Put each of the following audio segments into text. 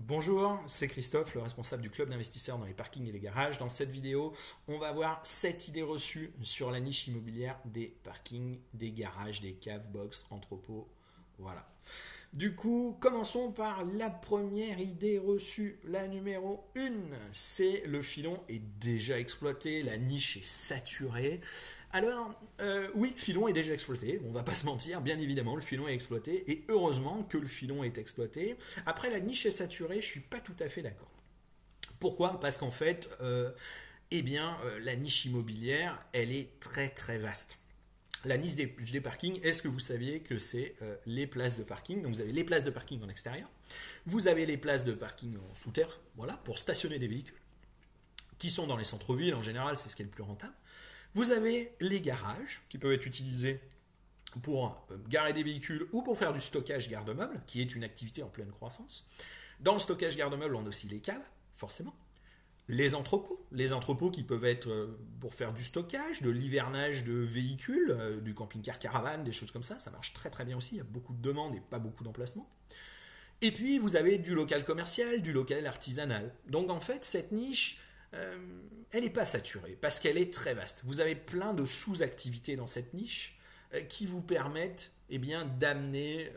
Bonjour, c'est Christophe, le responsable du club d'investisseurs dans les parkings et les garages. Dans cette vidéo, on va voir 7 idées reçues sur la niche immobilière des parkings, des garages, des caves, box, entrepôts. Voilà. Du coup, commençons par la première idée reçue, la numéro 1. C'est le filon est déjà exploité, la niche est saturée. Alors, oui, filon est déjà exploité, on va pas se mentir, bien évidemment, le filon est exploité, et heureusement que le filon est exploité. Après, la niche est saturée, je suis pas tout à fait d'accord. Pourquoi? Parce qu'en fait, la niche immobilière, elle est très très vaste. La niche des parkings, est-ce que vous saviez que c'est les places de parking? Donc vous avez les places de parking en extérieur, vous avez les places de parking en sous-terre, voilà, pour stationner des véhicules, qui sont dans les centres-villes, en général, c'est ce qui est le plus rentable. Vous avez les garages, qui peuvent être utilisés pour garer des véhicules ou pour faire du stockage garde-meubles, qui est une activité en pleine croissance. Dans le stockage garde-meubles, on a aussi les caves, forcément. Les entrepôts qui peuvent être pour faire du stockage, de l'hivernage de véhicules, du camping-car caravane, des choses comme ça marche très très bien aussi, il y a beaucoup de demandes et pas beaucoup d'emplacements. Et puis vous avez du local commercial, du local artisanal. Donc en fait, cette niche, elle n'est pas saturée parce qu'elle est très vaste. Vous avez plein de sous-activités dans cette niche qui vous permettent d'amener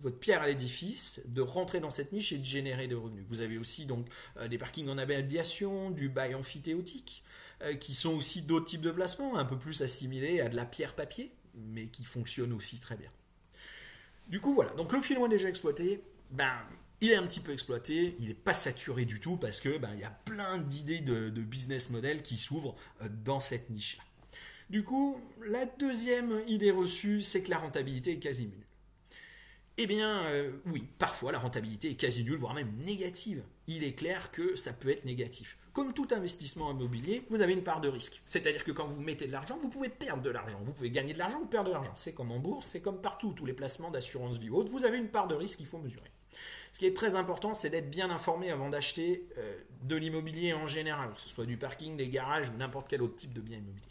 votre pierre à l'édifice, de rentrer dans cette niche et de générer des revenus. Vous avez aussi donc des parkings en aviation, du bail amphithéotique, qui sont aussi d'autres types de placements, un peu plus assimilés à de la pierre-papier, mais qui fonctionnent aussi très bien. Du coup, voilà. Donc le filon est déjà exploité. Il est un petit peu exploité, il n'est pas saturé du tout parce que il y a plein d'idées de business model qui s'ouvrent dans cette niche-là. Du coup, la deuxième idée reçue, c'est que la rentabilité est quasi nulle. Oui, parfois la rentabilité est quasi nulle, voire même négative. Il est clair que ça peut être négatif. Comme tout investissement immobilier, vous avez une part de risque. C'est-à-dire que quand vous mettez de l'argent, vous pouvez perdre de l'argent. Vous pouvez gagner de l'argent ou perdre de l'argent. C'est comme en bourse, c'est comme partout, tous les placements d'assurance vie ou autre, vous avez une part de risque qu'il faut mesurer. Ce qui est très important, c'est d'être bien informé avant d'acheter de l'immobilier en général, que ce soit du parking, des garages ou n'importe quel autre type de bien immobilier.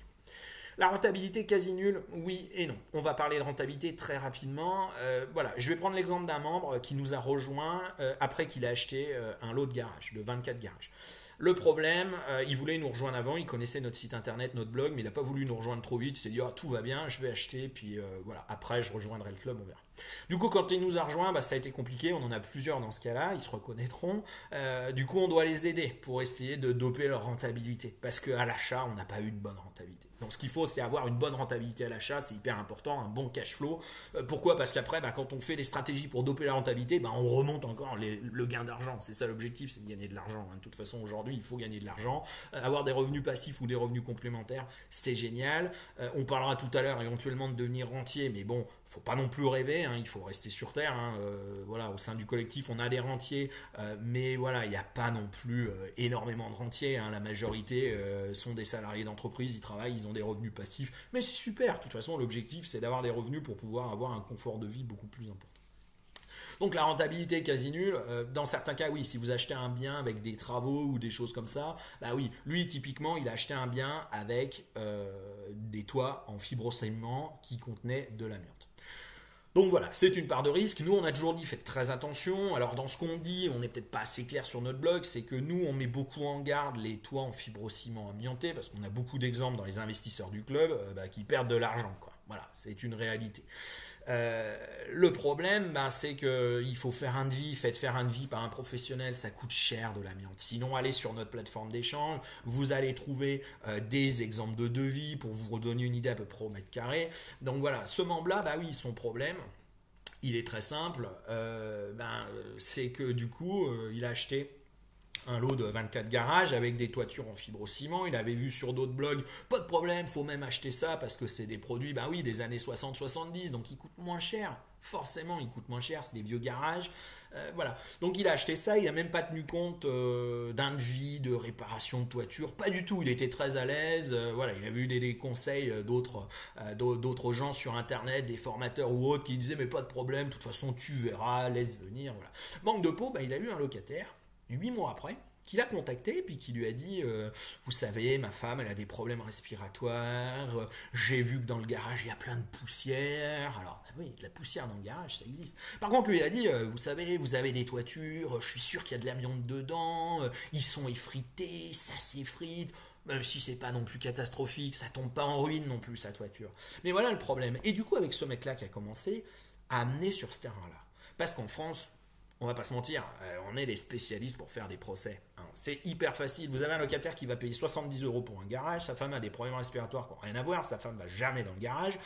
La rentabilité quasi nulle, oui et non. On va parler de rentabilité très rapidement. Je vais prendre l'exemple d'un membre qui nous a rejoint après qu'il a acheté un lot de garages, de 24 garages. Le problème, il voulait nous rejoindre avant, il connaissait notre site internet, notre blog, mais il n'a pas voulu nous rejoindre trop vite. Il s'est dit, tout va bien, je vais acheter, puis après je rejoindrai le club, on verra. Du coup, quand il nous a rejoint, ça a été compliqué, on en a plusieurs dans ce cas-là, ils se reconnaîtront. Du coup, on doit les aider pour essayer de doper leur rentabilité, parce qu'à l'achat, on n'a pas eu une bonne rentabilité. Donc ce qu'il faut, c'est avoir une bonne rentabilité à l'achat, c'est hyper important, un bon cash flow. Pourquoi? Parce qu'après, quand on fait des stratégies pour doper la rentabilité, on remonte encore le gain d'argent. C'est ça l'objectif, c'est de gagner de l'argent. De toute façon, aujourd'hui, il faut gagner de l'argent. Avoir des revenus passifs ou des revenus complémentaires, c'est génial. On parlera tout à l'heure éventuellement de devenir rentier, mais bon, faut pas non plus rêver, il faut rester sur terre. Au sein du collectif, on a des rentiers, mais il n'y a pas non plus énormément de rentiers. La majorité sont des salariés d'entreprise, ils travaillent, ils ont des revenus passifs, mais c'est super. De toute façon, l'objectif, c'est d'avoir des revenus pour pouvoir avoir un confort de vie beaucoup plus important. Donc la rentabilité est quasi nulle. Dans certains cas, oui, si vous achetez un bien avec des travaux ou des choses comme ça, oui, lui typiquement, il a acheté un bien avec des toits en fibrociment qui contenaient de l'amiante. Donc voilà, c'est une part de risque. Nous, on a toujours dit, faites très attention. Alors dans ce qu'on dit, on n'est peut-être pas assez clair sur notre blog, c'est que nous, on met beaucoup en garde les toits en fibrociment amianté, parce qu'on a beaucoup d'exemples dans les investisseurs du club qui perdent de l'argent, quoi. Voilà, c'est une réalité. Le problème, c'est qu'il faut faire un devis. Faites faire un devis par un professionnel, ça coûte cher de l'amiante. Sinon, allez sur notre plateforme d'échange, vous allez trouver des exemples de devis pour vous redonner une idée à peu près au mètre carré. Donc voilà, ce membre-là, oui, son problème, il est très simple. C'est que du coup, il a acheté un lot de 24 garages avec des toitures en fibrociment. Il avait vu sur d'autres blogs, pas de problème, faut même acheter ça parce que c'est des produits, des années 60-70, donc ils coûtent moins cher. Forcément, ils coûtent moins cher, c'est des vieux garages. Voilà. Donc il a acheté ça, il n'a même pas tenu compte d'un devis de réparation de toiture, pas du tout. Il était très à l'aise. Il avait eu des conseils d'autres gens sur internet, des formateurs ou autres qui disaient mais pas de problème, de toute façon tu verras, laisse venir. Voilà. Manque de peau, il a eu un locataire. 8 mois après, qui l'a contacté, puis qui lui a dit vous savez, ma femme, elle a des problèmes respiratoires, j'ai vu que dans le garage, il y a plein de poussière. Alors, bah oui, de la poussière dans le garage, ça existe. Par contre, lui, il a dit vous savez, vous avez des toitures, je suis sûr qu'il y a de l'amiante dedans, ils sont effrités, ça s'effrite. Même si c'est pas non plus catastrophique, ça tombe pas en ruine non plus, sa toiture. Mais voilà le problème. Et du coup, avec ce mec-là qui a commencé à amener sur ce terrain-là. Parce qu'en France, on va pas se mentir, on est des spécialistes pour faire des procès. Hein. C'est hyper facile. Vous avez un locataire qui va payer 70 euros pour un garage, sa femme a des problèmes respiratoires qui n'ont rien à voir, sa femme va jamais dans le garage.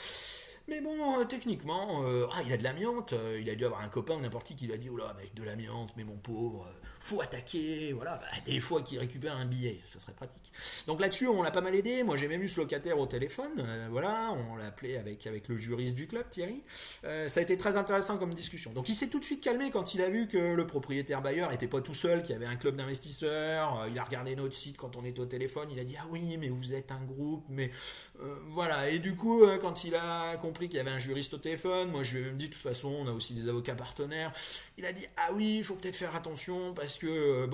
Mais bon, techniquement, il a de l'amiante, il a dû avoir un copain ou n'importe qui lui a dit oh là, mec, de l'amiante, mais mon pauvre, faut attaquer, voilà, bah, des fois qu'il récupère un billet, ce serait pratique. Donc là-dessus, on l'a pas mal aidé, moi j'ai même eu ce locataire au téléphone, voilà, on l'a appelé avec le juriste du club, Thierry. Ça a été très intéressant comme discussion. Donc il s'est tout de suite calmé quand il a vu que le propriétaire bailleur était pas tout seul, qu'il y avait un club d'investisseurs, il a regardé notre site quand on était au téléphone, il a dit ah oui, mais vous êtes un groupe, mais voilà, et du coup, quand il a compris qu'il y avait un juriste au téléphone, moi je lui ai même dit de toute façon, on a aussi des avocats partenaires, il a dit ah oui, il faut peut-être faire attention parce que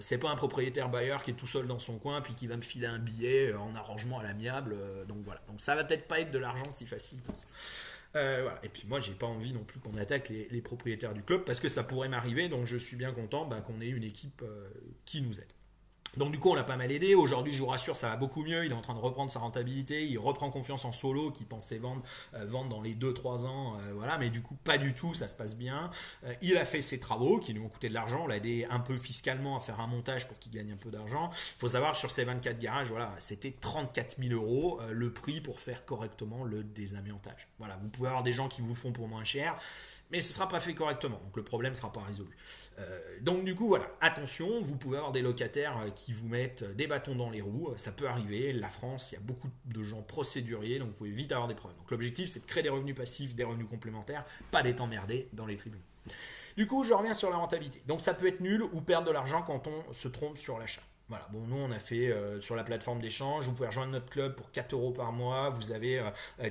c'est pas un propriétaire bailleur qui est tout seul dans son coin puis qui va me filer un billet en arrangement à l'amiable, donc voilà, donc ça va peut-être pas être de l'argent si facile que ça. Voilà. Et puis moi j'ai pas envie non plus qu'on attaque les propriétaires du club parce que ça pourrait m'arriver, donc je suis bien content qu'on ait une équipe qui nous aide. Donc du coup on l'a pas mal aidé, aujourd'hui je vous rassure ça va beaucoup mieux, il est en train de reprendre sa rentabilité, il reprend confiance en Solo qui pensait vendre dans les 2-3 ans, voilà, mais du coup pas du tout, ça se passe bien. Il a fait ses travaux qui lui ont coûté de l'argent, on l'a aidé un peu fiscalement à faire un montage pour qu'il gagne un peu d'argent. Il faut savoir sur ces 24 garages, voilà, c'était 34 000 euros le prix pour faire correctement le désamiantage. Voilà, vous pouvez avoir des gens qui vous font pour moins cher, mais ce ne sera pas fait correctement, donc le problème ne sera pas résolu. Donc du coup voilà, attention, vous pouvez avoir des locataires qui vous mettent des bâtons dans les roues, ça peut arriver, la France, il y a beaucoup de gens procéduriers, donc vous pouvez vite avoir des problèmes. Donc l'objectif c'est de créer des revenus passifs, des revenus complémentaires, pas d'être emmerdé dans les tribunaux. Du coup je reviens sur la rentabilité, donc ça peut être nul ou perdre de l'argent quand on se trompe sur l'achat. Voilà, bon, nous on a fait sur la plateforme d'échange, vous pouvez rejoindre notre club pour 4 euros par mois, vous avez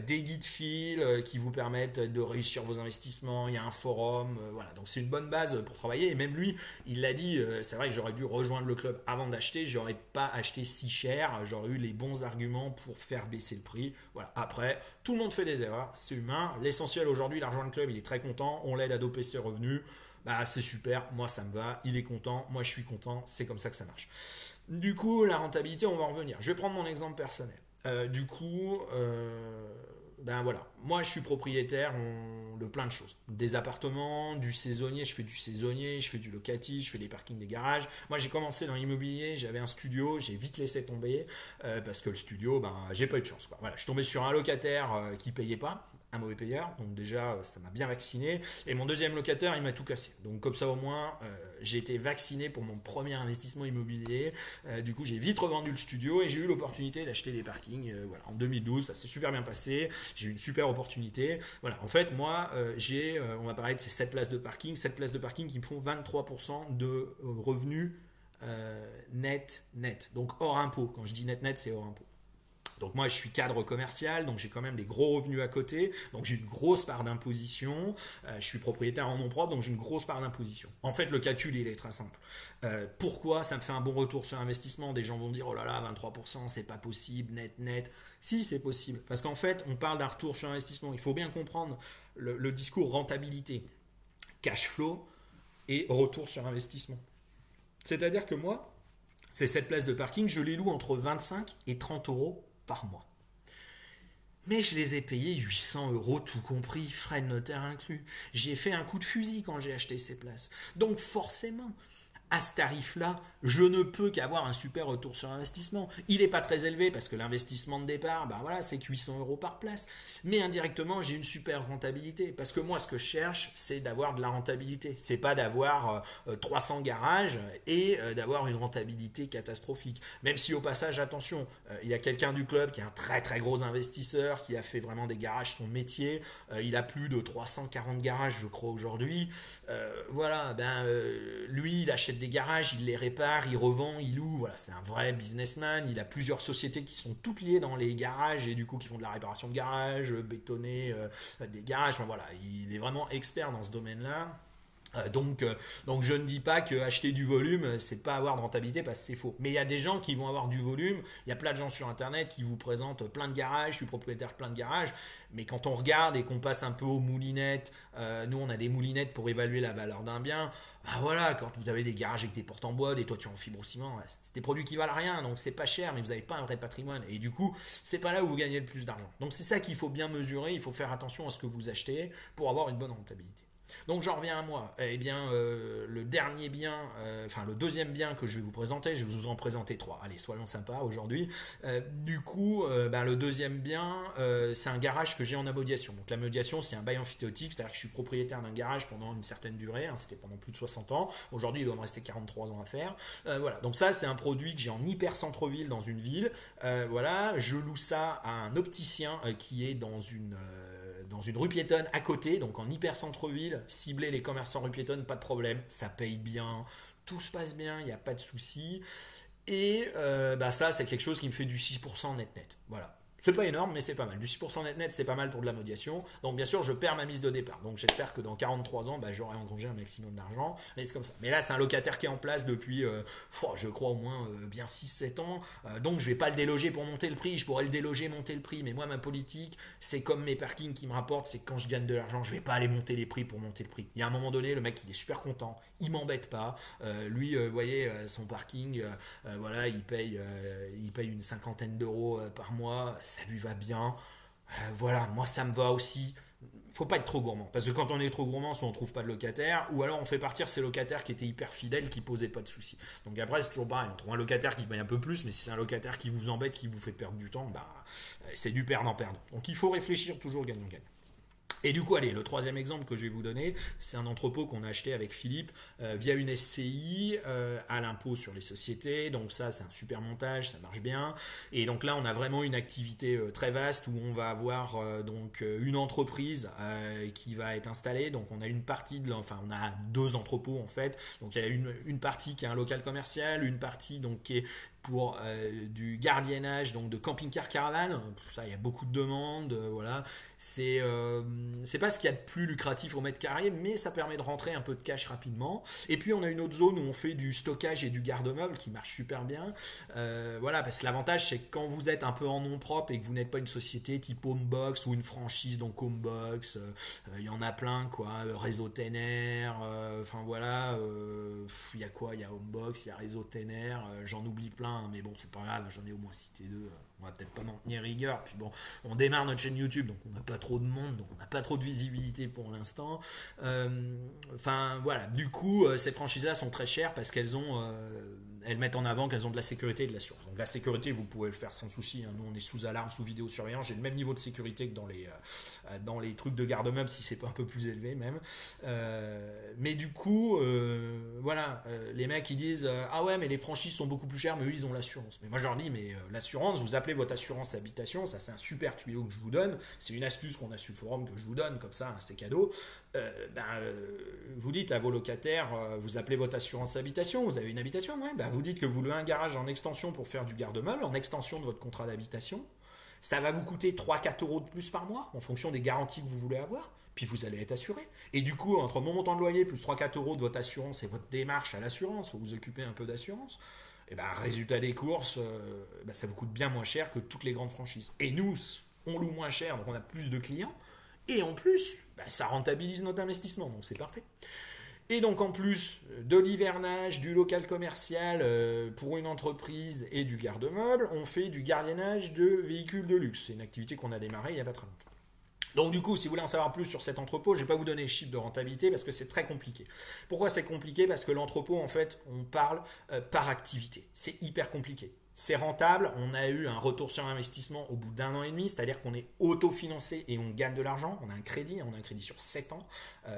des guides fils qui vous permettent de réussir vos investissements, il y a un forum, voilà, donc c'est une bonne base pour travailler, et même lui, il l'a dit, c'est vrai que j'aurais dû rejoindre le club avant d'acheter, j'aurais pas acheté si cher, j'aurais eu les bons arguments pour faire baisser le prix, voilà, après, tout le monde fait des erreurs, c'est humain, l'essentiel aujourd'hui, il a rejoint le club, il est très content, on l'aide à doper ses revenus, bah c'est super, moi ça me va, il est content, moi je suis content, c'est comme ça que ça marche. Du coup, la rentabilité, on va en revenir. Je vais prendre mon exemple personnel. Ben voilà, moi je suis propriétaire de plein de choses. Des appartements, du saisonnier, je fais du saisonnier, je fais du locatif, je fais des parkings, des garages. Moi j'ai commencé dans l'immobilier, j'avais un studio, j'ai vite laissé tomber parce que le studio, ben j'ai pas eu de chance, quoi. Voilà, je suis tombé sur un locataire qui payait pas, un mauvais payeur, donc déjà ça m'a bien vacciné, et mon deuxième locataire il m'a tout cassé, donc comme ça au moins j'ai été vacciné pour mon premier investissement immobilier. Du coup j'ai vite revendu le studio et j'ai eu l'opportunité d'acheter des parkings, voilà, en 2012, ça s'est super bien passé, j'ai eu une super opportunité, voilà, en fait moi on va parler de ces 7 places de parking qui me font 23% de revenus net, donc hors impôt, quand je dis net c'est hors impôt. Donc moi je suis cadre commercial, donc j'ai quand même des gros revenus à côté, donc j'ai une grosse part d'imposition, je suis propriétaire en nom propre, donc j'ai une grosse part d'imposition. En fait le calcul il est très simple. Pourquoi ça me fait un bon retour sur investissement? Des gens vont me dire oh là là 23% c'est pas possible, net. Si c'est possible, parce qu'en fait on parle d'un retour sur investissement, il faut bien comprendre le discours rentabilité, cash flow et retour sur investissement. C'est-à-dire que moi, ces 7 places de parking, je les loue entre 25 et 30 euros par mois. Mais je les ai payés 800 euros tout compris, frais de notaire inclus. J'ai fait un coup de fusil quand j'ai acheté ces places. Donc forcément, à ce tarif-là, je ne peux qu'avoir un super retour sur investissement. Il n'est pas très élevé parce que l'investissement de départ, ben voilà, c'est 800 euros par place. Mais indirectement, j'ai une super rentabilité. Parce que moi, ce que je cherche, c'est d'avoir de la rentabilité. C'est pas d'avoir 300 garages et d'avoir une rentabilité catastrophique. Même si au passage, attention, il y a quelqu'un du club qui est un très très gros investisseur, qui a fait vraiment des garages son métier. Il a plus de 340 garages, je crois, aujourd'hui. Voilà, lui, il achète des garages, il les répare, il revend, il loue, voilà, c'est un vrai businessman, il a plusieurs sociétés qui sont toutes liées dans les garages et du coup qui font de la réparation de garages, bétonner des garages, enfin voilà, il est vraiment expert dans ce domaine-là. Donc je ne dis pas que acheter du volume, c'est pas avoir de rentabilité parce que c'est faux. Mais il y a des gens qui vont avoir du volume. Il y a plein de gens sur Internet qui vous présentent plein de garages. Je suis propriétaire de plein de garages. Mais quand on regarde et qu'on passe un peu aux moulinettes, nous on a des moulinettes pour évaluer la valeur d'un bien. Bah voilà, quand vous avez des garages avec des portes en bois, des toitures en fibre ciment, c'est des produits qui valent rien, donc c'est pas cher, mais vous n'avez pas un vrai patrimoine. Et du coup, c'est pas là où vous gagnez le plus d'argent. Donc c'est ça qu'il faut bien mesurer. Il faut faire attention à ce que vous achetez pour avoir une bonne rentabilité. Donc j'en reviens à moi. Eh bien, le dernier bien, enfin le deuxième bien que je vais vous présenter, je vais vous en présenter trois. Allez, soyons sympas aujourd'hui. Le deuxième bien, c'est un garage que j'ai en amodiation. Donc l'amodiation, c'est un bail amphithéotique, c'est-à-dire que je suis propriétaire d'un garage pendant une certaine durée, hein, c'était pendant plus de 60 ans. Aujourd'hui, il doit me rester 43 ans à faire. Voilà, donc ça, c'est un produit que j'ai en hyper centre-ville dans une ville. Voilà, je loue ça à un opticien qui est dans une rue piétonne à côté, donc en hyper centre-ville, cibler les commerçants rue piétonne, pas de problème, ça paye bien, tout se passe bien, il n'y a pas de souci. Et ça, c'est quelque chose qui me fait du 6% net-net. Voilà. C'est pas énorme, mais c'est pas mal. Du 6% net-net, c'est pas mal pour de la médiation. Donc, bien sûr, je perds ma mise de départ. Donc, j'espère que dans 43 ans, j'aurai engrangé un maximum d'argent. Mais c'est comme ça. Mais là, c'est un locataire qui est en place depuis, je crois, au moins bien 6-7 ans. Donc, je vais pas le déloger pour monter le prix. Je pourrais le déloger, monter le prix. Mais moi, ma politique, c'est comme mes parkings qui me rapportent, c'est que quand je gagne de l'argent, je vais pas aller monter les prix pour monter le prix. Il y a un moment donné, le mec, il est super content. Il m'embête pas. Lui, vous voyez, son parking, voilà, il paye une cinquantaine d'euros par mois. Ça lui va bien. Voilà, moi ça me va aussi. Faut pas être trop gourmand. Parce que quand on est trop gourmand, soit on trouve pas de locataire, ou alors on fait partir ces locataires qui étaient hyper fidèles, qui posaient pas de soucis. Donc après, c'est toujours pareil. On trouve un locataire qui paye un peu plus, mais si c'est un locataire qui vous embête, qui vous fait perdre du temps, c'est du perdant-perdant. Donc il faut réfléchir toujours gagnant-gagnant. Et du coup, allez, le troisième exemple que je vais vous donner, c'est un entrepôt qu'on a acheté avec Philippe via une SCI à l'impôt sur les sociétés. Donc ça, c'est un super montage, ça marche bien. Et donc là, on a vraiment une activité très vaste où on va avoir une entreprise qui va être installée. Donc on a on a deux entrepôts en fait. Donc il y a une partie qui est un local commercial, une partie donc qui est pour du gardiennage, donc de camping-car caravane. Ça, il y a beaucoup de demandes, voilà. C'est pas ce qu'il y a de plus lucratif au mètre carré, mais ça permet de rentrer un peu de cash rapidement. Et puis on a une autre zone où on fait du stockage et du garde-meuble qui marche super bien. Voilà, parce que l'avantage c'est que quand vous êtes un peu en nom propre et que vous n'êtes pas une société type Homebox ou une franchise, donc Homebox, il y en a plein quoi, Réseau Tener, enfin voilà, il y a quoi, il y a Homebox, il y a Réseau Tener, j'en oublie plein, mais bon c'est pas grave, j'en ai au moins cité deux. On va peut-être pas m'en tenir rigueur. Puis bon, on démarre notre chaîne YouTube, donc on n'a pas trop de monde, donc on n'a pas trop de visibilité pour l'instant. Enfin voilà, du coup, ces franchises-là sont très chères parce elles mettent en avant qu'elles ont de la sécurité et de l'assurance. Donc la sécurité, vous pouvez le faire sans souci. Hein. Nous, on est sous alarme, sous vidéosurveillance. J'ai le même niveau de sécurité que dans les trucs de garde-meubles, si c'est pas un peu plus élevé même. Mais du coup, les mecs ils disent ah ouais, mais les franchises sont beaucoup plus chères, mais eux ils ont l'assurance. Mais moi je leur dis mais l'assurance, vous appelez votre assurance habitation, ça c'est un super tuyau que je vous donne. C'est une astuce qu'on a sur le forum que je vous donne comme ça, hein, c'est cadeau. Vous dites à vos locataires, vous appelez votre assurance habitation, vous avez une habitation, ouais, vous dites que vous louez un garage en extension pour faire du garde-meuble, en extension de votre contrat d'habitation. Ça va vous coûter 3-4 euros de plus par mois en fonction des garanties que vous voulez avoir. Puis vous allez être assuré. Et du coup, entre mon montant de loyer plus 3-4 euros de votre assurance et votre démarche à l'assurance, vous vous occupez un peu d'assurance, et résultat des courses, ça vous coûte bien moins cher que toutes les grandes franchises. Et nous, on loue moins cher, donc on a plus de clients. Et en plus, ça rentabilise notre investissement, donc c'est parfait. Et donc en plus de l'hivernage, du local commercial pour une entreprise et du garde-meuble, on fait du gardiennage de véhicules de luxe. C'est une activité qu'on a démarrée il n'y a pas très longtemps. Donc du coup, si vous voulez en savoir plus sur cet entrepôt, je ne vais pas vous donner les chiffres de rentabilité parce que c'est très compliqué. Pourquoi c'est compliqué? Parce que l'entrepôt, en fait, on parle par activité. C'est hyper compliqué. C'est rentable, on a eu un retour sur investissement au bout d'1 an et demi, c'est-à-dire qu'on est autofinancé et on gagne de l'argent, on a un crédit sur 7 ans,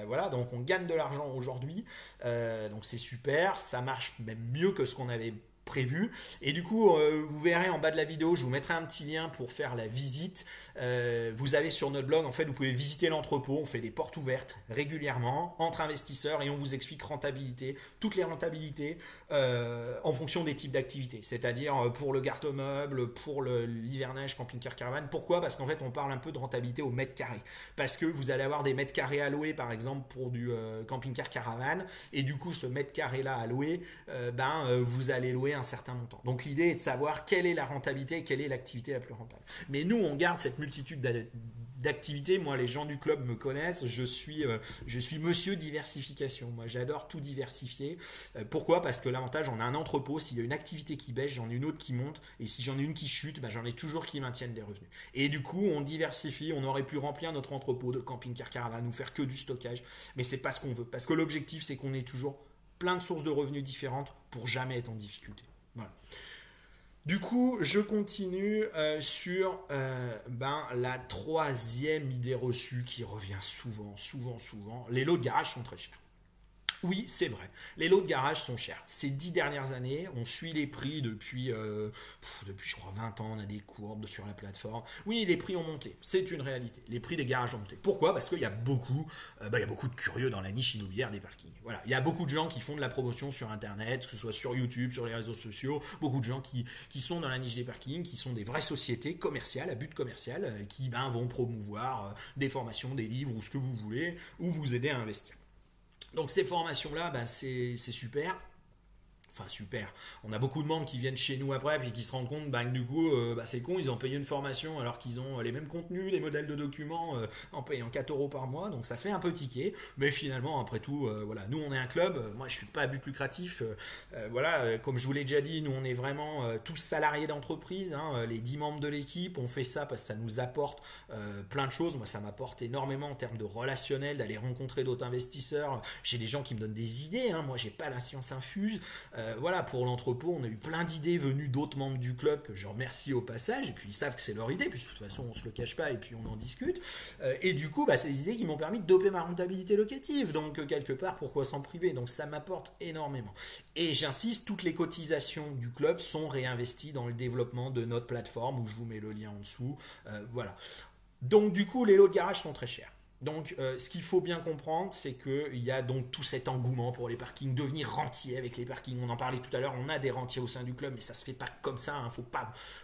voilà, donc on gagne de l'argent aujourd'hui, donc c'est super, ça marche même mieux que ce qu'on avait prévu. Et du coup, vous verrez en bas de la vidéo, je vous mettrai un petit lien pour faire la visite. Vous allez sur notre blog, en fait, vous pouvez visiter l'entrepôt. On fait des portes ouvertes régulièrement entre investisseurs et on vous explique rentabilité, toutes les rentabilités en fonction des types d'activités. C'est-à-dire pour le garde-meuble, pour l'hivernage, camping-car caravane. Pourquoi? Parce qu'en fait, on parle un peu de rentabilité au mètre carré. Parce que vous allez avoir des mètres carrés à louer, par exemple, pour du camping-car caravane. Et du coup, ce mètre carré-là à louer, vous allez louer un certain montant. Donc l'idée est de savoir quelle est la rentabilité, quelle est l'activité la plus rentable. Mais nous, on garde cette multitude d'activités. Moi, les gens du club me connaissent. Je suis monsieur diversification. Moi, j'adore tout diversifier. Pourquoi? Parce que l'avantage, on a un entrepôt. S'il y a une activité qui baisse, j'en ai une autre qui monte. Et si j'en ai une qui chute, j'en ai toujours qui maintiennent des revenus. Et du coup, on diversifie. On aurait pu remplir notre entrepôt de camping-car caravane ou faire que du stockage. Mais c'est pas ce qu'on veut. Parce que l'objectif, c'est qu'on ait toujours plein de sources de revenus différentes pour jamais être en difficulté. Voilà. Du coup, je continue sur la troisième idée reçue qui revient souvent. Les lots de garage sont très chers. Oui, c'est vrai. Les lots de garage sont chers. Ces 10 dernières années, on suit les prix depuis, je crois, 20 ans. On a des courbes sur la plateforme. Oui, les prix ont monté. C'est une réalité. Les prix des garages ont monté. Pourquoi? Parce qu'il y a beaucoup de curieux dans la niche immobilière des parkings. Voilà. Il y a beaucoup de gens qui font de la promotion sur Internet, que ce soit sur YouTube, sur les réseaux sociaux. Beaucoup de gens qui sont dans la niche des parkings, qui sont des vraies sociétés commerciales, à but commercial, qui vont promouvoir des formations, des livres ou ce que vous voulez, ou vous aider à investir. Donc ces formations-là, c'est super. Enfin super, on a beaucoup de membres qui viennent chez nous après puis qui se rendent compte que du coup c'est con, ils ont payé une formation alors qu'ils ont les mêmes contenus, les modèles de documents en payant 4 euros par mois, donc ça fait un peu tiquer, mais finalement après tout nous on est un club, moi je suis pas à but lucratif, comme je vous l'ai déjà dit, nous on est vraiment tous salariés d'entreprise, les 10 membres de l'équipe, on fait ça parce que ça nous apporte plein de choses, moi ça m'apporte énormément en termes de relationnel, d'aller rencontrer d'autres investisseurs, j'ai des gens qui me donnent des idées, moi j'ai pas la science infuse, pour l'entrepôt, on a eu plein d'idées venues d'autres membres du club que je remercie au passage, et puis ils savent que c'est leur idée, puis de toute façon on se le cache pas et puis on en discute, et du coup c'est des idées qui m'ont permis de doper ma rentabilité locative, donc quelque part pourquoi s'en priver, donc ça m'apporte énormément. Et j'insiste, toutes les cotisations du club sont réinvesties dans le développement de notre plateforme, où je vous mets le lien en dessous, voilà. Donc du coup les lots de garage sont très chers. Donc, ce qu'il faut bien comprendre, c'est qu'il y a donc tout cet engouement pour les parkings, devenir rentier avec les parkings. On en parlait tout à l'heure, on a des rentiers au sein du club, mais ça se fait pas comme ça.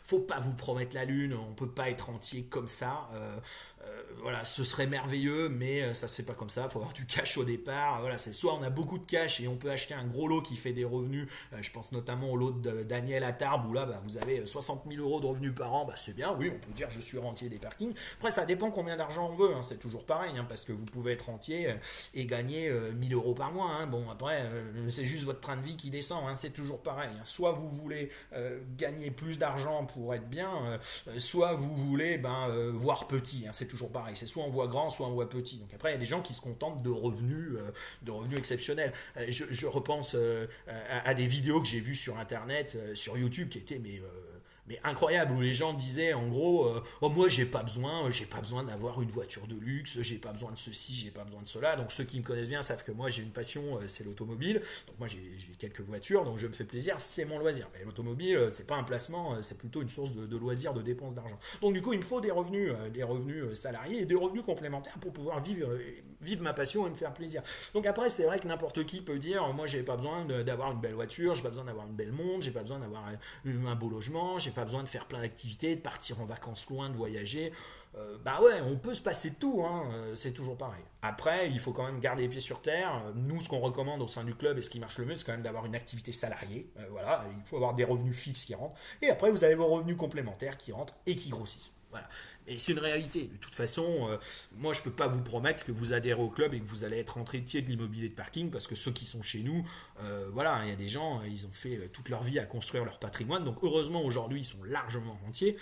Faut pas vous promettre la lune. On peut pas être rentier comme ça. Ce serait merveilleux, mais ça se fait pas comme ça. Il faut avoir du cash au départ. C'est soit on a beaucoup de cash et on peut acheter un gros lot qui fait des revenus. Je pense notamment au lot de Daniel à Tarbes où là, vous avez 60 000 euros de revenus par an. C'est bien, oui, on peut dire je suis rentier des parkings. Après, ça dépend combien d'argent on veut. C'est toujours pareil, parce que vous pouvez être rentier et gagner 1000 euros par mois. Bon, après, c'est juste votre train de vie qui descend. C'est toujours pareil. Soit vous voulez gagner plus d'argent pour être bien, soit vous voulez voir petit. C'est toujours pareil. C'est soit on voit grand, soit on voit petit. Donc après, il y a des gens qui se contentent de revenus exceptionnels. Je repense à des vidéos que j'ai vues sur Internet, sur YouTube, qui étaient mais incroyable, où les gens disaient en gros moi j'ai pas besoin d'avoir une voiture de luxe, j'ai pas besoin de ceci, j'ai pas besoin de cela. Donc ceux qui me connaissent bien savent que moi j'ai une passion, c'est l'automobile. Donc moi j'ai quelques voitures, donc je me fais plaisir, c'est mon loisir. Mais l'automobile, c'est pas un placement, c'est plutôt une source de loisirs, de dépenses d'argent. Donc du coup il me faut des revenus salariés et des revenus complémentaires pour pouvoir vivre ma passion et me faire plaisir. Donc après c'est vrai que n'importe qui peut dire moi j'ai pas besoin d'avoir une belle voiture, j'ai pas besoin d'avoir une belle montre, j'ai pas besoin d'avoir un beau logement, j'ai pas besoin de faire plein d'activités, de partir en vacances loin, de voyager. On peut se passer de tout, c'est toujours pareil. Après, il faut quand même garder les pieds sur terre. Nous, ce qu'on recommande au sein du club et ce qui marche le mieux, c'est quand même d'avoir une activité salariée. Il faut avoir des revenus fixes qui rentrent. Et après, vous avez vos revenus complémentaires qui rentrent et qui grossissent. Voilà. Et c'est une réalité. De toute façon, moi, je ne peux pas vous promettre que vous adhérez au club et que vous allez être rentier de l'immobilier de parking, parce que ceux qui sont chez nous, il y a des gens, ils ont fait toute leur vie à construire leur patrimoine. Donc, heureusement, aujourd'hui, ils sont largement rentiers.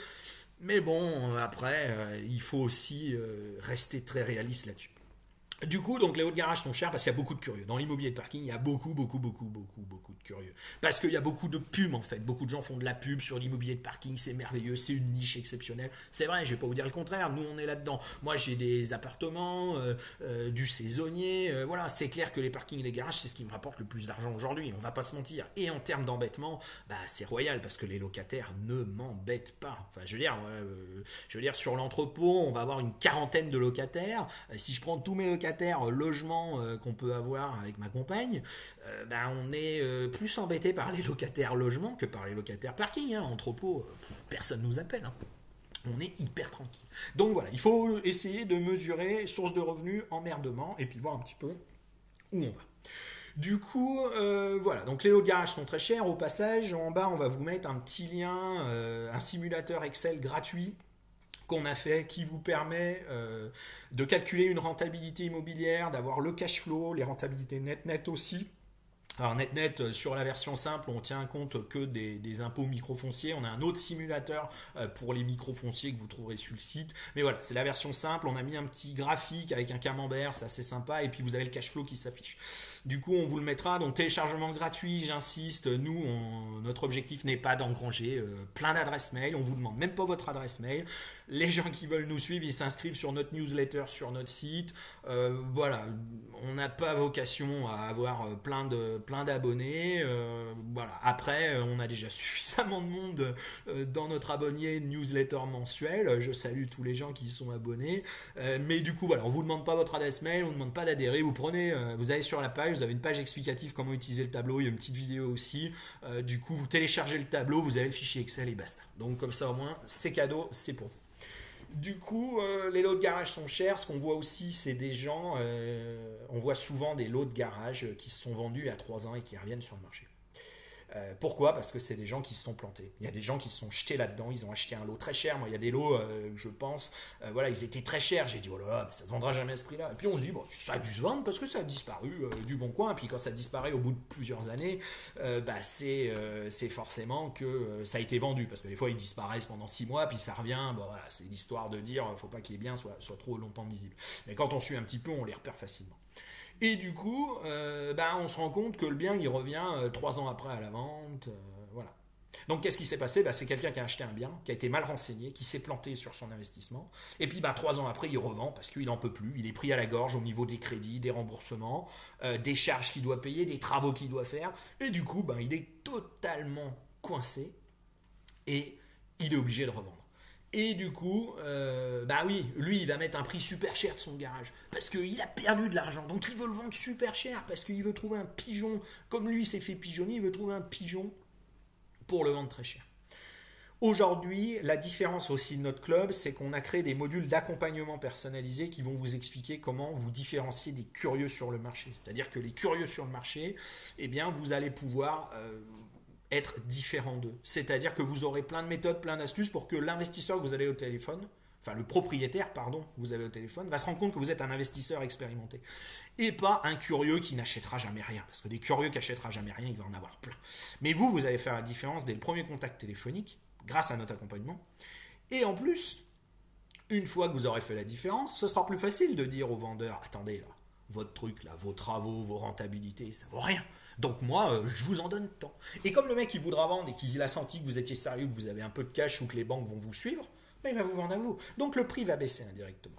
Mais bon, après, il faut aussi rester très réaliste là-dessus. Du coup, donc les hauts de garage sont chers parce qu'il y a beaucoup de curieux. Dans l'immobilier de parking, il y a beaucoup de curieux. Parce qu'il y a beaucoup de pubs en fait. Beaucoup de gens font de la pub sur l'immobilier de parking, c'est merveilleux, c'est une niche exceptionnelle. C'est vrai, je vais pas vous dire le contraire, nous on est là-dedans. Moi j'ai des appartements, du saisonnier, voilà, c'est clair que les parkings et les garages, c'est ce qui me rapporte le plus d'argent aujourd'hui, on va pas se mentir. Et en termes d'embêtement, bah c'est royal parce que les locataires ne m'embêtent pas. Enfin, je veux dire sur l'entrepôt, on va avoir une quarantaine de locataires. Si je prends tous mes locataires logement qu'on peut avoir avec ma compagne, ben on est plus embêté par les locataires logement que par les locataires parking. Hein. Entrepôt, personne nous appelle. Hein. On est hyper tranquille. Donc voilà, il faut essayer de mesurer source de revenus, emmerdement, et puis voir un petit peu où on va. Du coup, voilà, donc les lots de garage sont très chers. Au passage, en bas, on va vous mettre un petit lien, un simulateur Excel gratuit qu'on a fait qui vous permet de calculer une rentabilité immobilière, d'avoir le cash flow, les rentabilités net aussi. Alors net, sur la version simple, on tient compte que des impôts microfonciers. On a un autre simulateur pour les microfonciers que vous trouverez sur le site. Mais voilà, c'est la version simple. On a mis un petit graphique avec un camembert, c'est assez sympa. Et puis vous avez le cash flow qui s'affiche. Du coup, on vous le mettra. Donc téléchargement gratuit, j'insiste. Nous, notre objectif n'est pas d'engranger plein d'adresses mail. On vous demande même pas votre adresse mail. Les gens qui veulent nous suivre, ils s'inscrivent sur notre newsletter, sur notre site. Voilà, on n'a pas vocation à avoir plein d'abonnés. Voilà. Après, on a déjà suffisamment de monde dans notre abonné newsletter mensuel. Je salue tous les gens qui y sont abonnés. Mais du coup, voilà, on vous demande pas votre adresse mail, on ne demande pas d'adhérer. Vous allez sur la page, vous avez une page explicative comment utiliser le tableau. Il y a une petite vidéo aussi. Du coup, vous téléchargez le tableau, vous avez le fichier Excel et basta. Donc comme ça, au moins, c'est cadeau, c'est pour vous. Du coup, les lots de garage sont chers. Ce qu'on voit aussi, c'est des gens, on voit souvent des lots de garage qui se sont vendus à 3 ans et qui reviennent sur le marché. Pourquoi? Parce que c'est des gens qui se sont plantés. Il y a des gens qui se sont jetés là-dedans, ils ont acheté un lot très cher. Moi, il y a des lots, je pense, voilà, ils étaient très chers. J'ai dit, oh là là, mais ça se vendra jamais à ce prix-là. Et puis on se dit, bon, ça a dû se vendre parce que ça a disparu du bon coin. Et puis quand ça disparaît au bout de plusieurs années, c'est forcément que ça a été vendu. Parce que des fois, ils disparaissent pendant 6 mois, puis ça revient. Bon, voilà, c'est l'histoire de dire, faut pas que les biens soient trop longtemps visibles. Mais quand on suit un petit peu, on les repère facilement. Et du coup, on se rend compte que le bien, il revient 3 ans après à la vente. Voilà. Donc, qu'est-ce qui s'est passé? C'est quelqu'un qui a acheté un bien, qui a été mal renseigné, qui s'est planté sur son investissement. Et puis, 3 ans après, il revend parce qu'il n'en peut plus. Il est pris à la gorge au niveau des crédits, des remboursements, des charges qu'il doit payer, des travaux qu'il doit faire. Et du coup, il est totalement coincé et il est obligé de revendre. Et du coup, oui, lui, il va mettre un prix super cher de son garage. Parce qu'il a perdu de l'argent. Donc il veut le vendre super cher. Parce qu'il veut trouver un pigeon. Comme lui s'est fait pigeonner, il veut trouver un pigeon pour le vendre très cher. Aujourd'hui, la différence aussi de notre club, c'est qu'on a créé des modules d'accompagnement personnalisés qui vont vous expliquer comment vous différencier des curieux sur le marché. C'est-à-dire que les curieux sur le marché, eh bien, vous allez pouvoir être différent d'eux. C'est-à-dire que vous aurez plein de méthodes, plein d'astuces pour que l'investisseur que vous avez au téléphone, enfin le propriétaire, pardon, que vous avez au téléphone, va se rendre compte que vous êtes un investisseur expérimenté. Et pas un curieux qui n'achètera jamais rien. Parce que des curieux qui n'achètera jamais rien, il va en avoir plein. Mais vous allez faire la différence dès le premier contact téléphonique, grâce à notre accompagnement. Et en plus, une fois que vous aurez fait la différence, ce sera plus facile de dire au vendeur, attendez là, votre truc là, vos travaux, vos rentabilités, ça vaut rien. Donc moi, je vous en donne tant. Et comme le mec, il voudra vendre et qu'il a senti que vous étiez sérieux, que vous avez un peu de cash ou que les banques vont vous suivre, il va vous vendre à vous. Donc le prix va baisser indirectement.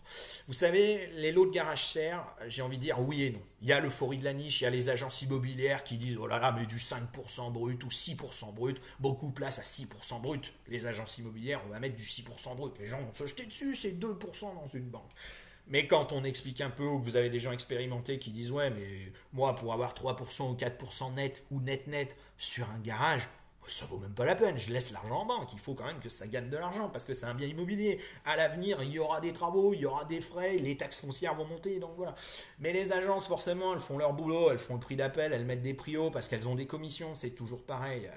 Vous savez, les lots de garage chers, j'ai envie de dire oui et non. Il y a l'euphorie de la niche, il y a les agences immobilières qui disent oh là là, mais du 5% brut ou 6% brut, beaucoup place à 6% brut. Les agences immobilières, on va mettre du 6% brut. Les gens vont se jeter dessus, c'est 2% dans une banque. Mais quand on explique un peu, ou que vous avez des gens expérimentés qui disent ouais, mais moi pour avoir 3% ou 4% net ou net sur un garage, ça vaut même pas la peine, je laisse l'argent en banque, il faut quand même que ça gagne de l'argent parce que c'est un bien immobilier. À l'avenir, il y aura des travaux, il y aura des frais, les taxes foncières vont monter, donc voilà. Mais les agences, forcément, elles font leur boulot, elles font le prix d'appel, elles mettent des prix hauts parce qu'elles ont des commissions, c'est toujours pareil.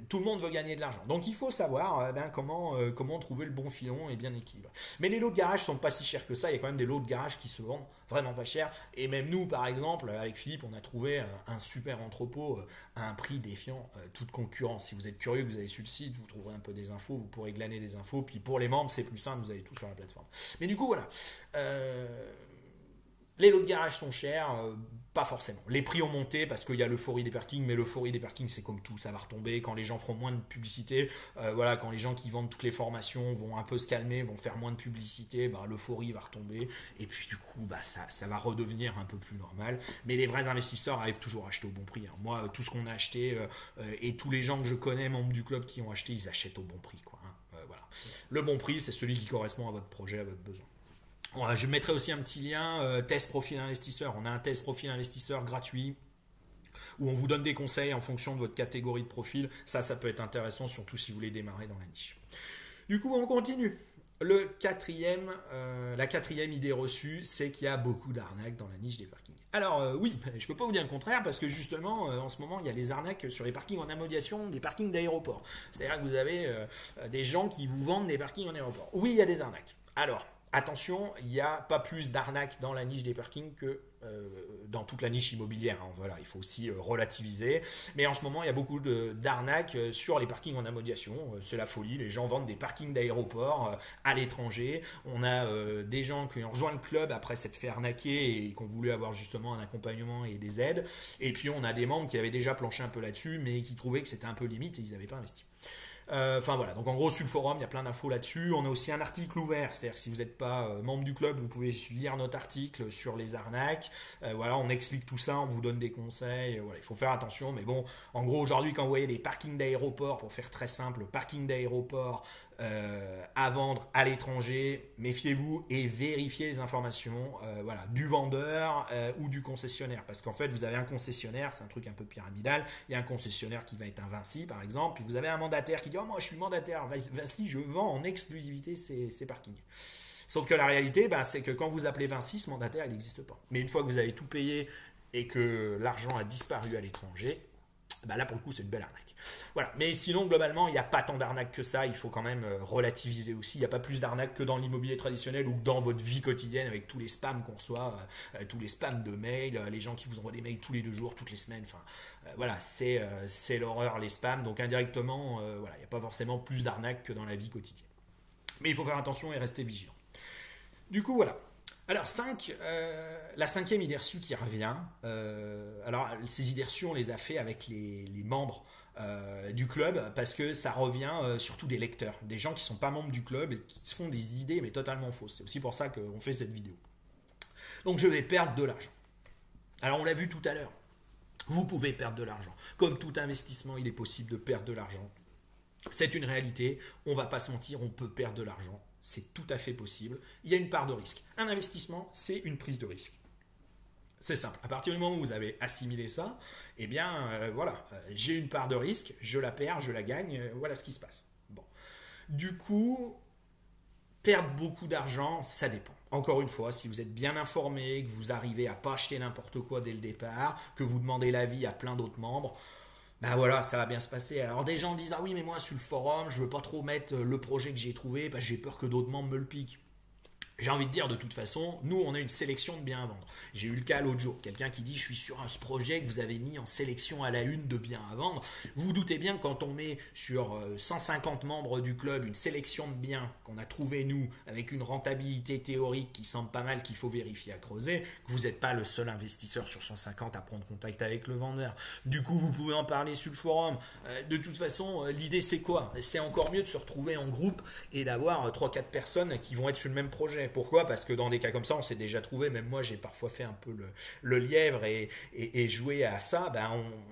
Tout le monde veut gagner de l'argent. Donc il faut savoir comment trouver le bon filon et bien équilibré. Mais les lots de garage sont pas si chers que ça, il y a quand même des lots de garage qui se vendent vraiment pas cher. Et même nous, par exemple, avec Philippe, on a trouvé un super entrepôt à un prix défiant toute concurrence. Si vous êtes curieux, que vous allez sur le site, vous trouverez un peu des infos, vous pourrez glaner des infos. Puis pour les membres, c'est plus simple, vous avez tout sur la plateforme. Mais du coup, voilà. Les lots de garage sont chers, pas forcément. Les prix ont monté parce qu'il y a l'euphorie des parkings, mais l'euphorie des parkings, c'est comme tout, ça va retomber quand les gens feront moins de publicité. Voilà, quand les gens qui vendent toutes les formations vont un peu se calmer, vont faire moins de publicité, bah, l'euphorie va retomber. Et puis du coup, bah, ça va redevenir un peu plus normal. Mais les vrais investisseurs arrivent toujours à acheter au bon prix, hein. Moi, tout ce qu'on a acheté et tous les gens que je connais, membres du club qui ont acheté, ils achètent au bon prix, quoi, hein. Voilà. Le bon prix, c'est celui qui correspond à votre projet, à votre besoin. Je mettrai aussi un petit lien, test profil investisseur. On a un test profil investisseur gratuit où on vous donne des conseils en fonction de votre catégorie de profil. Ça peut être intéressant, surtout si vous voulez démarrer dans la niche. Du coup, on continue. La quatrième idée reçue, c'est qu'il y a beaucoup d'arnaques dans la niche des parkings. Alors oui, je ne peux pas vous dire le contraire parce que justement, en ce moment, il y a des arnaques sur les parkings en aménagement, des parkings d'aéroport. C'est-à-dire que vous avez des gens qui vous vendent des parkings en aéroport. Oui, il y a des arnaques. Alors, attention, il n'y a pas plus d'arnaques dans la niche des parkings que dans toute la niche immobilière, hein. Voilà, il faut aussi relativiser. Mais en ce moment, il y a beaucoup d'arnaques sur les parkings en aménagement. C'est la folie. Les gens vendent des parkings d'aéroport à l'étranger. On a des gens qui ont rejoint le club après s'être fait arnaquer et qui ont voulu avoir justement un accompagnement et des aides. Et puis, on a des membres qui avaient déjà planché un peu là-dessus, mais qui trouvaient que c'était un peu limite et ils n'avaient pas investi. Enfin voilà, donc en gros sur le forum il y a plein d'infos là-dessus. On a aussi un article ouvert, c'est-à-dire que si vous n'êtes pas membre du club, vous pouvez lire notre article sur les arnaques. Voilà, on explique tout ça, on vous donne des conseils. Voilà, il faut faire attention, mais bon, en gros aujourd'hui quand vous voyez des parkings d'aéroport, pour faire très simple, parking d'aéroport à vendre à l'étranger, méfiez-vous et vérifiez les informations voilà, du vendeur ou du concessionnaire. Parce qu'en fait, vous avez un concessionnaire, c'est un truc un peu pyramidal. Il y a un concessionnaire qui va être un Vinci, par exemple. Puis vous avez un mandataire qui dit « Oh, moi, je suis mandataire. Vinci, je vends en exclusivité ces parkings. » Sauf que la réalité, bah, c'est que quand vous appelez Vinci, ce mandataire, il n'existe pas. Mais une fois que vous avez tout payé et que l'argent a disparu à l'étranger, bah là, pour le coup, c'est une belle arnaque. Voilà. Mais sinon, globalement, il n'y a pas tant d'arnaques que ça. Il faut quand même relativiser aussi. Il n'y a pas plus d'arnaques que dans l'immobilier traditionnel ou que dans votre vie quotidienne avec tous les spams qu'on reçoit, tous les spams de mails, les gens qui vous envoient des mails tous les 2 jours, toutes les semaines. Enfin, voilà, c'est l'horreur, les spams. Donc indirectement, voilà, il n'y a pas forcément plus d'arnaques que dans la vie quotidienne. Mais il faut faire attention et rester vigilant. Du coup, voilà. Alors, la cinquième idée reçue qui revient. Alors, ces idées reçues, on les a fait avec les membres du club parce que ça revient surtout des lecteurs, des gens qui ne sont pas membres du club et qui se font des idées mais totalement fausses. C'est aussi pour ça qu'on fait cette vidéo. Donc, je vais perdre de l'argent. Alors, on l'a vu tout à l'heure. Vous pouvez perdre de l'argent. Comme tout investissement, il est possible de perdre de l'argent. C'est une réalité. On ne va pas se mentir, on peut perdre de l'argent. C'est tout à fait possible. Il y a une part de risque. Un investissement, c'est une prise de risque. C'est simple. À partir du moment où vous avez assimilé ça, eh bien, voilà, j'ai une part de risque, je la perds, je la gagne, voilà ce qui se passe. Bon. Du coup, perdre beaucoup d'argent, ça dépend. Encore une fois, si vous êtes bien informé, que vous arrivez à ne pas acheter n'importe quoi dès le départ, que vous demandez l'avis à plein d'autres membres, ben voilà, ça va bien se passer. Alors des gens disent « Ah oui, mais moi sur le forum, je veux pas trop mettre le projet que j'ai trouvé parce que j'ai peur que d'autres membres me le piquent. » J'ai envie de dire, de toute façon, nous, on a une sélection de biens à vendre. J'ai eu le cas l'autre jour, quelqu'un qui dit « Je suis sur ce projet que vous avez mis en sélection à la une de biens à vendre. » Vous vous doutez bien que quand on met sur 150 membres du club une sélection de biens qu'on a trouvé nous, avec une rentabilité théorique qui semble pas mal, qu'il faut vérifier à creuser, que vous n'êtes pas le seul investisseur sur 150 à prendre contact avec le vendeur. Du coup, vous pouvez en parler sur le forum. De toute façon, l'idée, c'est quoi? C'est encore mieux de se retrouver en groupe et d'avoir 3-4 personnes qui vont être sur le même projet. Pourquoi? Parce que dans des cas comme ça, on s'est déjà trouvé, même moi j'ai parfois fait un peu le lièvre et jouer à ça, ben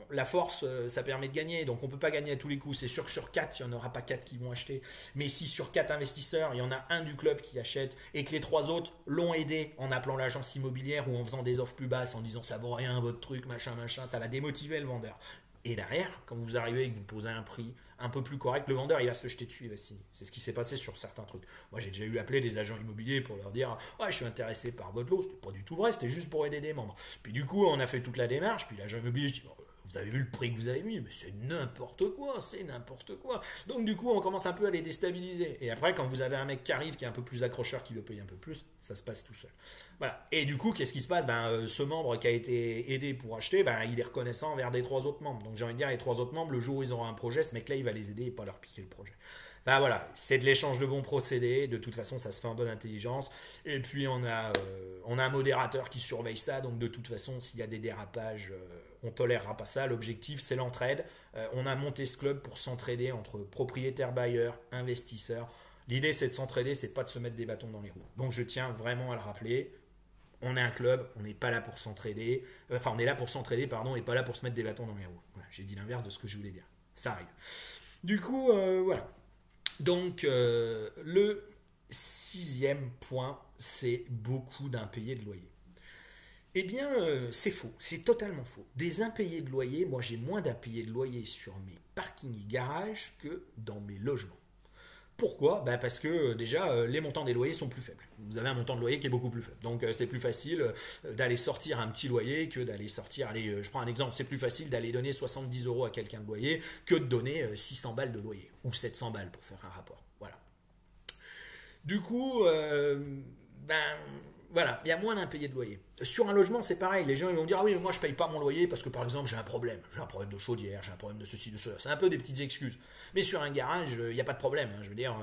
la force, ça permet de gagner. Donc on ne peut pas gagner à tous les coups. C'est sûr que sur 4, il n'y en aura pas 4 qui vont acheter. Mais si sur 4 investisseurs, il y en a un du club qui achète et que les 3 autres l'ont aidé en appelant l'agence immobilière ou en faisant des offres plus basses, en disant ça vaut rien votre truc, machin, ça va démotiver le vendeur. Et derrière, quand vous arrivez et que vous posez un prix un peu plus correct, le vendeur il va se jeter dessus, il va signer. C'est ce qui s'est passé sur certains trucs. Moi j'ai déjà eu appelé des agents immobiliers pour leur dire « Ouais, je suis intéressé par votre lot », c'était pas du tout vrai, c'était juste pour aider des membres. Puis du coup on a fait toute la démarche, puis l'agent immobilier, je dis « vous avez vu le prix que vous avez mis, mais c'est n'importe quoi, c'est n'importe quoi. Donc du coup, on commence un peu à les déstabiliser. Et après, quand vous avez un mec qui arrive, qui est un peu plus accrocheur, qui veut payer un peu plus, ça se passe tout seul. Voilà. Et du coup, qu'est-ce qui se passe? Ce membre qui a été aidé pour acheter, il est reconnaissant envers des trois autres membres. Donc j'ai envie de dire, les trois autres membres, le jour où ils auront un projet, ce mec-là, il va les aider et pas leur piquer le projet. Enfin voilà, c'est de l'échange de bons procédés. De toute façon, ça se fait en bonne intelligence. Et puis on a un modérateur qui surveille ça. Donc de toute façon, s'il y a des dérapages, on tolérera pas ça. L'objectif, c'est l'entraide. On a monté ce club pour s'entraider entre propriétaires, bailleurs, investisseurs. L'idée, c'est de s'entraider, c'est pas de se mettre des bâtons dans les roues. Donc je tiens vraiment à le rappeler. On est un club, on n'est pas là pour s'entraider. Enfin, on est là pour s'entraider, pardon, et pas là pour se mettre des bâtons dans les roues. Voilà, j'ai dit l'inverse de ce que je voulais dire. Ça arrive. Du coup, voilà. Donc, le sixième point, c'est beaucoup d'impayés de loyer. Eh bien, c'est faux, c'est totalement faux. Des impayés de loyer, moi j'ai moins d'impayés de loyer sur mes parkings et garages que dans mes logements. Pourquoi? Parce que déjà, les montants des loyers sont plus faibles. Vous avez un montant de loyer qui est beaucoup plus faible. Donc c'est plus facile d'aller sortir un petit loyer que d'aller sortir, allez, je prends un exemple, c'est plus facile d'aller donner 70 euros à quelqu'un de loyer que de donner 600 balles de loyer, ou 700 balles pour faire un rapport. Voilà. Du coup, voilà, il y a moins d'impayés de loyer. Sur un logement, c'est pareil. Les gens ils vont dire, ah oui, mais moi je paye pas mon loyer parce que par exemple j'ai un problème. J'ai un problème de chaudière, j'ai un problème de ceci, de cela. C'est un peu des petites excuses. Mais sur un garage, il n'y a pas de problème. Je veux dire,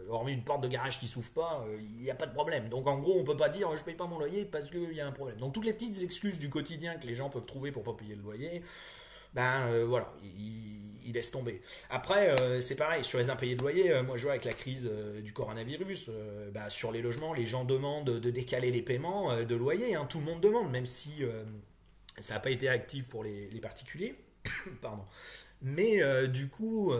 hormis une porte de garage qui s'ouvre pas, il n'y a pas de problème. Donc en gros, on peut pas dire, je paye pas mon loyer parce qu'il y a un problème. Donc toutes les petites excuses du quotidien que les gens peuvent trouver pour pas payer le loyer, voilà, il laisse tomber. Après, c'est pareil, sur les impayés de loyer, moi je vois avec la crise du coronavirus, sur les logements, les gens demandent de décaler les paiements de loyer, hein, tout le monde demande, même si ça n'a pas été actif pour les particuliers. Pardon. Mais du coup,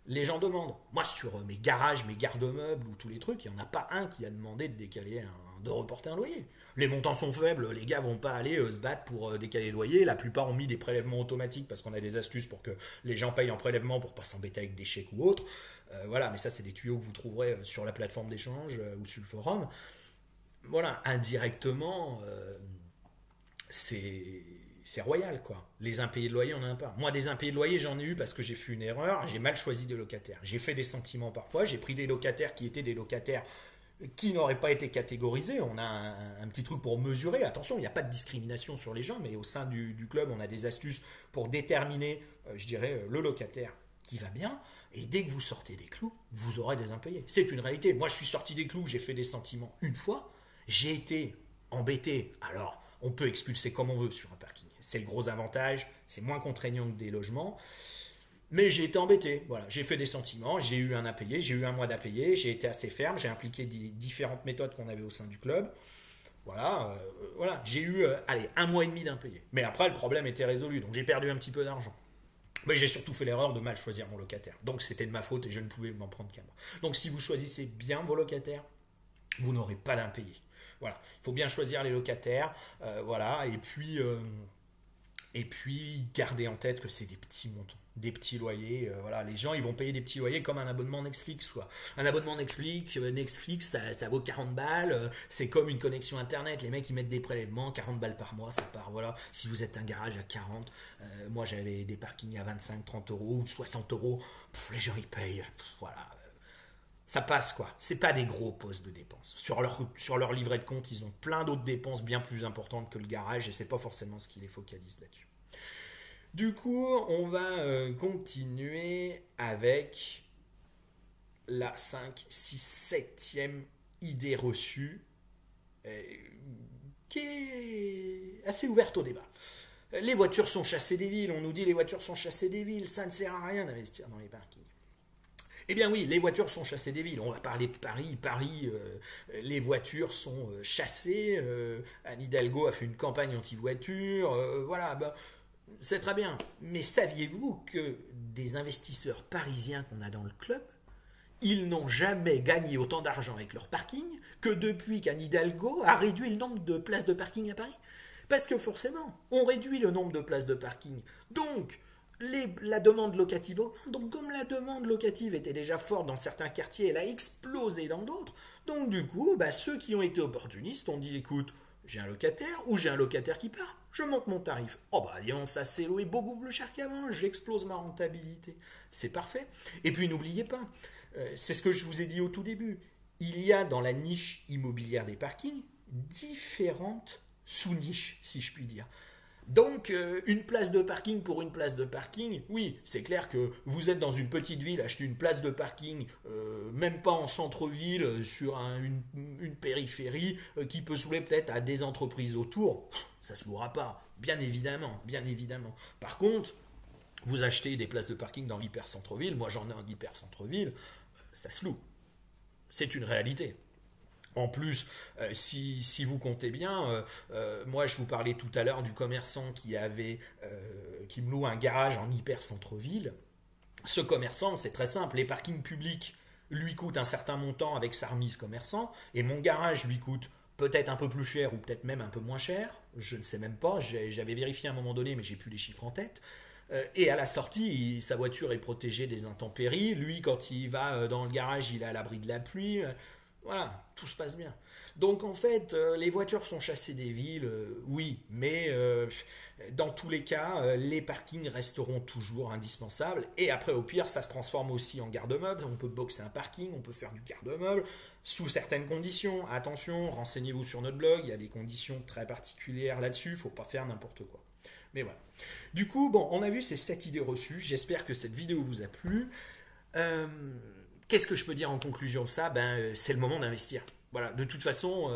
les gens demandent. Moi, sur mes garages, mes garde-meubles ou tous les trucs, il n'y en a pas un qui a demandé de décaler, de reporter un loyer. Les montants sont faibles, les gars vont pas aller se battre pour décaler les loyers. La plupart ont mis des prélèvements automatiques parce qu'on a des astuces pour que les gens payent en prélèvement pour pas s'embêter avec des chèques ou autres. Voilà, mais ça c'est des tuyaux que vous trouverez sur la plateforme d'échange ou sur le forum. Voilà, indirectement, c'est royal quoi. Les impayés de loyer, on n'en a pas. Moi, des impayés de loyer, j'en ai eu parce que j'ai fait une erreur, j'ai mal choisi des locataires. J'ai fait des sentiments parfois, j'ai pris des locataires qui étaient des locataires qui n'auraient pas été catégorisés. On a un petit truc pour mesurer. Attention, il n'y a pas de discrimination sur les gens, mais au sein du club, on a des astuces pour déterminer, je dirais, le locataire qui va bien. Et dès que vous sortez des clous, vous aurez des impayés. C'est une réalité. Moi, je suis sorti des clous, j'ai fait des sentiments une fois. J'ai été embêté. Alors, on peut expulser comme on veut sur un parking. C'est le gros avantage. C'est moins contraignant que des logements. Mais j'ai été embêté, voilà. J'ai fait des sentiments, j'ai eu un impayé, j'ai eu un mois d'impayé, j'ai été assez ferme, j'ai impliqué différentes méthodes qu'on avait au sein du club. Voilà, voilà. J'ai eu, allez, un mois et demi d'impayé. Mais après, le problème était résolu, donc j'ai perdu un petit peu d'argent. Mais j'ai surtout fait l'erreur de mal choisir mon locataire. Donc c'était de ma faute et je ne pouvais m'en prendre qu'à moi. Donc si vous choisissez bien vos locataires, vous n'aurez pas d'impayé. Voilà, il faut bien choisir les locataires, voilà, et puis garder en tête que c'est des petits montants, des petits loyers. Voilà, les gens ils vont payer des petits loyers comme un abonnement Netflix quoi. Un abonnement Netflix ça vaut 40 balles, c'est comme une connexion internet. Les mecs ils mettent des prélèvements, 40 balles par mois, ça part. Voilà, si vous êtes un garage à 40, moi j'avais des parkings à 25, 30 euros ou 60 euros, les gens ils payent. Voilà. Ça passe quoi. C'est pas des gros postes de dépenses. Sur leur livret de compte, ils ont plein d'autres dépenses bien plus importantes que le garage et c'est pas forcément ce qui les focalise là-dessus. Du coup, on va continuer avec la 5, 6, 7e idée reçue qui est assez ouverte au débat. Les voitures sont chassées des villes. On nous dit les voitures sont chassées des villes. Ça ne sert à rien d'investir dans les parkings. Eh bien oui, les voitures sont chassées des villes. On va parler de Paris. Paris, les voitures sont chassées. Anne Hidalgo a fait une campagne anti-voiture. Voilà, c'est très bien. Mais saviez-vous que des investisseurs parisiens qu'on a dans le club, ils n'ont jamais gagné autant d'argent avec leur parking que depuis qu'Anne Hidalgo a réduit le nombre de places de parking à Paris? Parce que forcément, on réduit le nombre de places de parking. Donc, la demande locative augmente. Donc, comme la demande locative était déjà forte dans certains quartiers, elle a explosé dans d'autres. Donc, du coup, ceux qui ont été opportunistes ont dit, écoute, J'ai un locataire ou j'ai un locataire qui part, je monte mon tarif. Oh bah disons, ça s'est loué beaucoup plus cher qu'avant, j'explose ma rentabilité. C'est parfait. Et puis n'oubliez pas, c'est ce que je vous ai dit au tout début, il y a dans la niche immobilière des parkings différentes sous-niches, si je puis dire. Donc, une place de parking pour une place de parking, oui, c'est clair que vous êtes dans une petite ville, achetez une place de parking, même pas en centre-ville, sur une périphérie, qui peut se louer peut-être à des entreprises autour, ça se louera pas, bien évidemment, bien évidemment. Par contre, vous achetez des places de parking dans l'hyper centre-ville, moi j'en ai en hyper centre-ville, ça se loue. C'est une réalité. En plus, si vous comptez bien, moi je vous parlais tout à l'heure du commerçant qui me loue un garage en hyper centre-ville. Ce commerçant, c'est très simple, les parkings publics lui coûtent un certain montant avec sa remise commerçant, et mon garage lui coûte peut-être un peu plus cher ou peut-être même un peu moins cher, je ne sais même pas, j'avais vérifié à un moment donné mais j'ai plus les chiffres en tête. Et à la sortie, sa voiture est protégée des intempéries. Lui, quand il va dans le garage, il est à l'abri de la pluie. Voilà, tout se passe bien. Donc en fait, les voitures sont chassées des villes, oui, mais dans tous les cas, les parkings resteront toujours indispensables. Et après, au pire, ça se transforme aussi en garde-meuble. On peut boxer un parking, on peut faire du garde-meuble sous certaines conditions. Attention, renseignez-vous sur notre blog, il y a des conditions très particulières là-dessus, il ne faut pas faire n'importe quoi. Mais voilà. Du coup, bon, on a vu ces 7 idées reçues. J'espère que cette vidéo vous a plu. Euh, Qu'est-ce que je peux dire en conclusion de ça? C'est le moment d'investir. Voilà, de toute façon,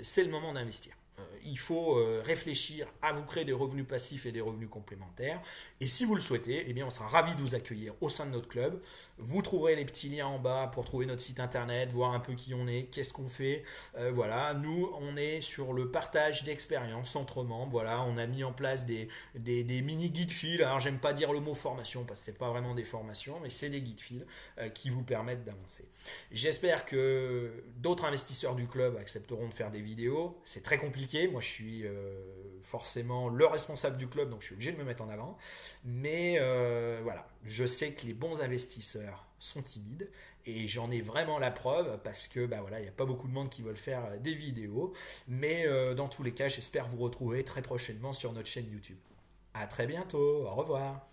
c'est le moment d'investir. Il faut réfléchir à vous créer des revenus passifs et des revenus complémentaires. Et si vous le souhaitez, eh bien, on sera ravis de vous accueillir au sein de notre club. Vous trouverez les petits liens en bas pour trouver notre site internet, voir un peu qui on est, qu'est-ce qu'on fait. Voilà, nous, on est sur le partage d'expériences entre membres. Voilà, on a mis en place des mini guides fils. Alors, j'aime pas dire le mot formation parce que c'est pas vraiment des formations, mais c'est des guides fils qui vous permettent d'avancer. J'espère que d'autres investisseurs du club accepteront de faire des vidéos. C'est très compliqué. Moi, je suis forcément le responsable du club, donc je suis obligé de me mettre en avant. Mais voilà, je sais que les bons investisseurs sont timides et j'en ai vraiment la preuve parce que voilà, il n'y a pas beaucoup de monde qui veulent faire des vidéos. Mais dans tous les cas, j'espère vous retrouver très prochainement sur notre chaîne YouTube. À très bientôt, au revoir.